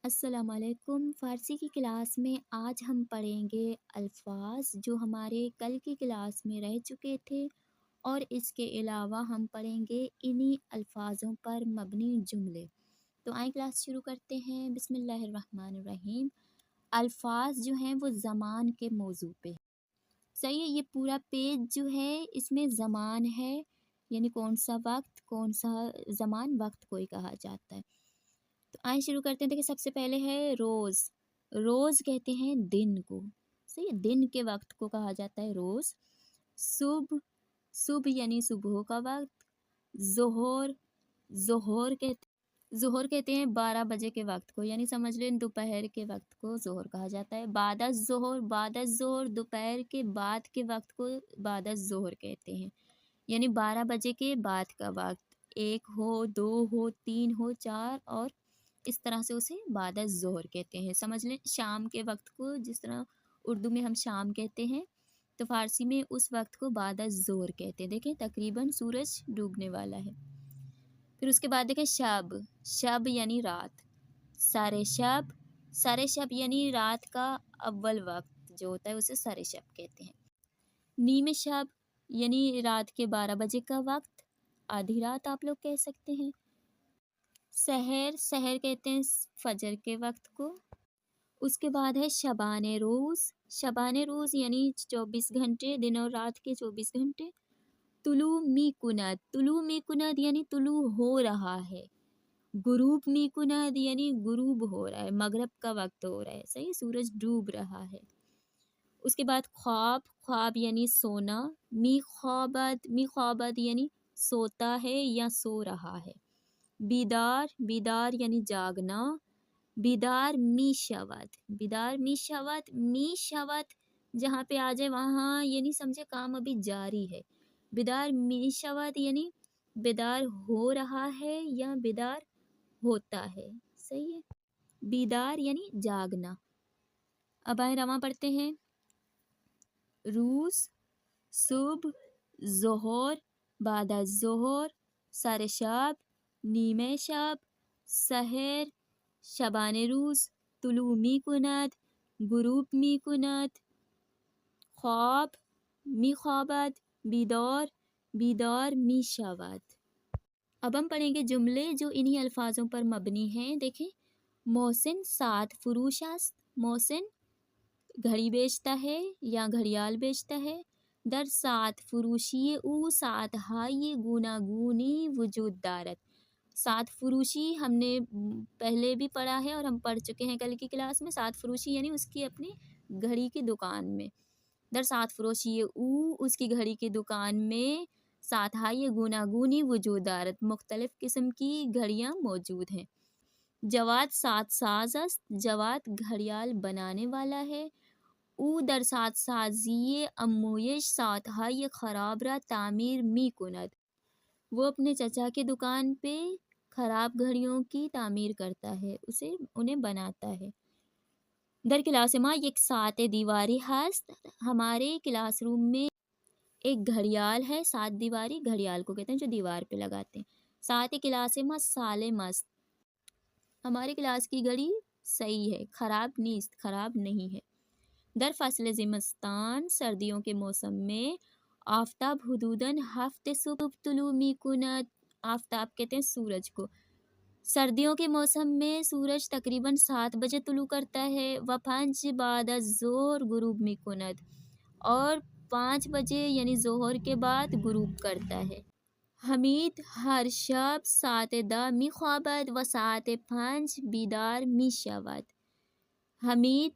السلام علیکم۔ فارسی کی کلاس میں آج ہم پڑھیں گے الفاظ جو ہمارے کل کی کلاس میں رہ چکے تھے، اور اس کے علاوہ ہم پڑھیں گے انہی الفاظوں پر مبنی جملے۔ تو آئیں کلاس شروع کرتے ہیں۔ بسم اللہ الرحمن الرحیم۔ الفاظ جو ہیں وہ زمان کے موضوع پہ صحیح ہے۔ یہ پورا پیج جو ہے اس میں زمان ہے، یعنی کون سا وقت، کون سا زمان، وقت کو ہی کہا جاتا ہے۔ تو آئیں شروع کرتے ہیں۔ دیکھیں سب سے پہلے ہے روز۔ روز کہتے ہیں دن کو، صحیح ہے، دن کے وقت کو کہا جاتا ہے روز۔ صبح، صبح یعنی صبح کا وقت۔ ظہر، ظہر کہتے ہیں 12 بجے کے وقت کو، یعنی سمجھ لیں دوپہر کے وقت کو ظہر کہا جاتا ہے۔ بعد الظہر، بعد الظہر دوپہر کے بعد کے وقت کو بعد الظہر کہتے ہیں، یعنی 12 بجے کے بعد کا وقت، 1 ہو، 2 ہو، 3 ہو، 4 اور اس طرح سے اسے بعد الظہر کہتے ہیں۔ سمجھ لیں شام کے وقت کو جس طرح اردو میں ہم شام کہتے ہیں، تو فارسی میں اس وقت کو بعد الظہر کہتے ہیں۔ دیکھیں تقریباً سورج ڈوبنے والا ہے۔ پھر اس کے بعد دیکھیں شب، شب یعنی رات۔ سارے شب، سارے شب یعنی رات کا اول وقت جو ہوتا ہے اسے سارے شب کہتے ہیں۔ نیم شب یعنی رات کے 12 بجے کا وقت، آدھی رات آپ لوگ کہہ سکتے ہیں۔ سحر، سحر کہتے ہیں فجر کے وقت کو۔ اس کے بعد ہے شبان روز، شبان روز یعنی 24 گھنٹے، دن اور رات کے 24 گھنٹے۔ طلوع می کند، طلوع می کند یعنی طلوع ہو رہا ہے۔ غروب می کند یعنی غروب ہو رہا ہے، مغرب کا وقت ہو رہا ہے، صحیح، سورج ڈوب رہا ہے۔ اس کے بعد خواب، خواب یعنی سونا۔ می خوابت، می خوابت یعنی سوتا ہے یا سو رہا ہے۔ بیدار، بیدار یعنی جاگنا۔ بیدار می شود، بیدار می شود، می شود جہاں پہ آ جائے وہاں یہ نہیں سمجھے کام ابھی جاری ہے۔ بیدار می شود یعنی بیدار ہو رہا ہے یا بیدار ہوتا ہے، صحیح ہے، بیدار یعنی جاگنا۔ اب آئے رواں پڑھتے ہیں۔ روز، صبح، ظہر، بعد الظہر، سر شب، نیمه شب، سحر، شبان روز، طلوع می کند، غروب می کند، خواب، می خوابد، بیدار، بیدار می شود۔ اب ہم پڑھیں گے جملے جو انہی الفاظوں پر مبنی ہیں۔ دیکھیں محسن 7 فروش است، محسن گھڑی بیچتا ہے یا گھڑیال بیچتا ہے۔ در 7 فروشی او 7 های گوناگونی وجود دارد۔ 7 فروشی ہم نے پہلے بھی پڑھا ہے اور ہم پڑھ چکے ہیں کل کی کلاس میں۔ 7 فروشی یعنی اس کی اپنی گھڑی کی دکان میں۔ در 7 فروشی او، اس کی گھڑی کی دکان میں 7 های گوناگونی وجود دارد، مختلف قسم کی گھڑیاں موجود ہیں۔ جواد 7 ساز است، جواد گھڑیال بنانے والا ہے۔ او در 7 سازی امویش 7 های خراب را تعمیر می کند، وہ اپنے چچا کے دکان پہ خراب گھڑیوں کی تعمیر کرتا ہے، انہیں بناتا ہے۔ در کلاس ما یک ساعت دیواری هست، ہمارے کلاس روم میں ایک گھڑیال ہے، 7 دیواری گھڑیال کو کہتے ہیں جو دیوار پہ لگاتے ہیں۔ ساعت کلاس ما سالم است، ہمارے کلاس کی گھڑی صحیح ہے، خراب نیست، خراب نہیں ہے۔ در فصل زمستان، سردیوں کے موسم میں آفتاب حدوداً 7 صبح طلوع می کند، آفتاب کہتے ہیں سورج کو۔ سردیوں کے موسم میں سورج تقریباً 7 بجے طلوع کرتا ہے۔ و 5 بعد الظہر غروب می کند، اور 5 بجے یعنی ظہر کے بعد غروب کرتا ہے۔ حمید ہر شب 7 می خوابد و 5 بیدار می شود، حمید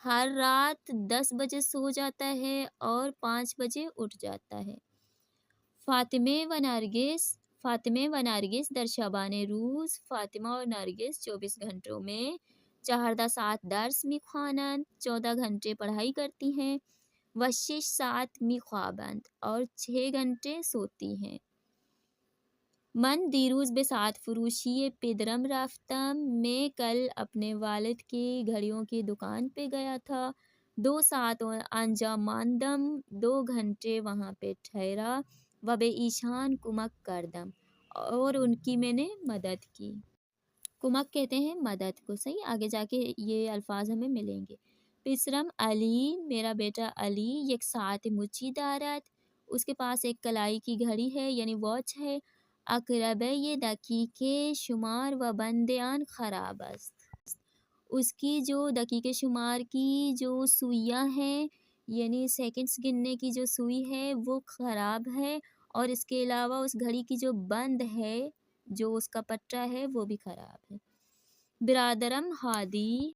ہر رات 10 بجے سو جاتا ہے اور 5 بجے اٹھ جاتا ہے۔ فاطمہ و نرگس، فاطمہ و نرگس در شبان روز، فاطمہ اور نرگس 24 گھنٹوں میں 14 ساعت درس می خوانند، 14 گھنٹے پڑھائی کرتی ہیں۔ و 6 ساعت می خوابند، اور 6 گھنٹے سوتی ہیں۔ من دیروز به 7 فروشی پدرم رفتم، میں کل اپنے والد کی گھڑیوں کی دکان پہ گیا تھا۔ 2 ساعت آنجا ماندم، 2 گھنٹے وہاں پہ ٹھہرا۔ و به ایشان کمک کردم، اور ان کی میں نے مدد کی۔ کمک کہتے ہیں مدد کو، صحیح، آگے جا کے یہ الفاظ ہمیں ملیں گے۔ پسرم علی، میرا بیٹا علی، یک ساعت مچی دارد، اس کے پاس ایک کلائی کی گھڑی ہے یعنی واچ ہے۔ اقربہ یہ دقیقے شمار و بندیان خراب است، اس کی جو دقیقے شمار کی جو سوئیاں ہیں یعنی سیکنڈز گننے کی جو سوئی ہے وہ خراب ہے، اور اس کے علاوہ اس گھڑی کی جو بند ہے، جو اس کا پٹا ہے، وہ بھی خراب ہے۔ برادرم ہادی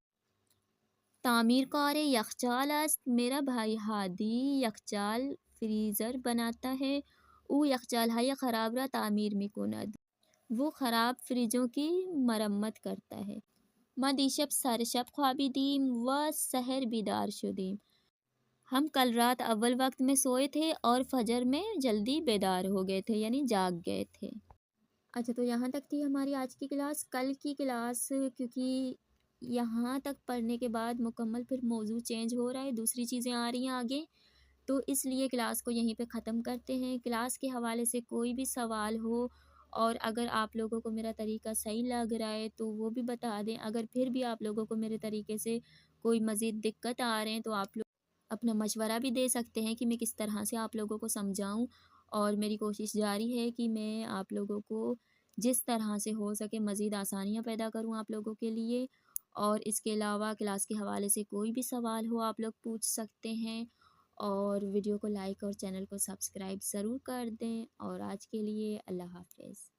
تعمیر کار یخچال است، میرا بھائی ہادی یخچال فریزر بناتا ہے۔ او یخچال های خراب را تعمیر میکند، وہ خراب فریجوں کی مرمت کرتا ہے۔ ما دیشب سر شب خوابیدیم و سحر بیدار شدیم، ہم کل رات اول وقت میں سوئے تھے اور فجر میں جلدی بیدار ہو گئے تھے یعنی جاگ گئے تھے۔ اچھا، تو یہاں تک تھی ہماری آج کی کلاس۔ کل کی کلاس کیونکہ یہاں تک پڑھنے کے بعد مکمل پھر موضوع چینج ہو رہا ہے، دوسری چیزیں آ رہی ہیں آگے، تو اس لیے کلاس کو یہیں پہ ختم کرتے ہیں۔ کلاس کے حوالے سے کوئی بھی سوال ہو اور اگر آپ لوگوں کو میرا طریقہ صحیح لگ رہا ہے تو وہ بھی بتا دیں، اگر پھر بھی آپ لوگوں کو میرے طریقے سے کوئی مزید دقت آ رہے ہیں تو آپ لوگ اپنا مشورہ بھی دے سکتے ہیں کہ میں کس طرح سے آپ لوگوں کو سمجھاؤں، اور میری کوشش جاری ہے کہ میں آپ لوگوں کو جس طرح سے ہو سکے مزید آسانیاں پیدا کروں آپ لوگوں کے لیے۔ اور اس کے علاوہ کلاس کے حوالے سے کوئی بھی سوال ہو آپ لوگ پوچھ سکتے ہیں، اور ویڈیو کو لائک اور چینل کو سبسکرائب ضرور کر دیں۔ اور آج کے لیے اللہ حافظ۔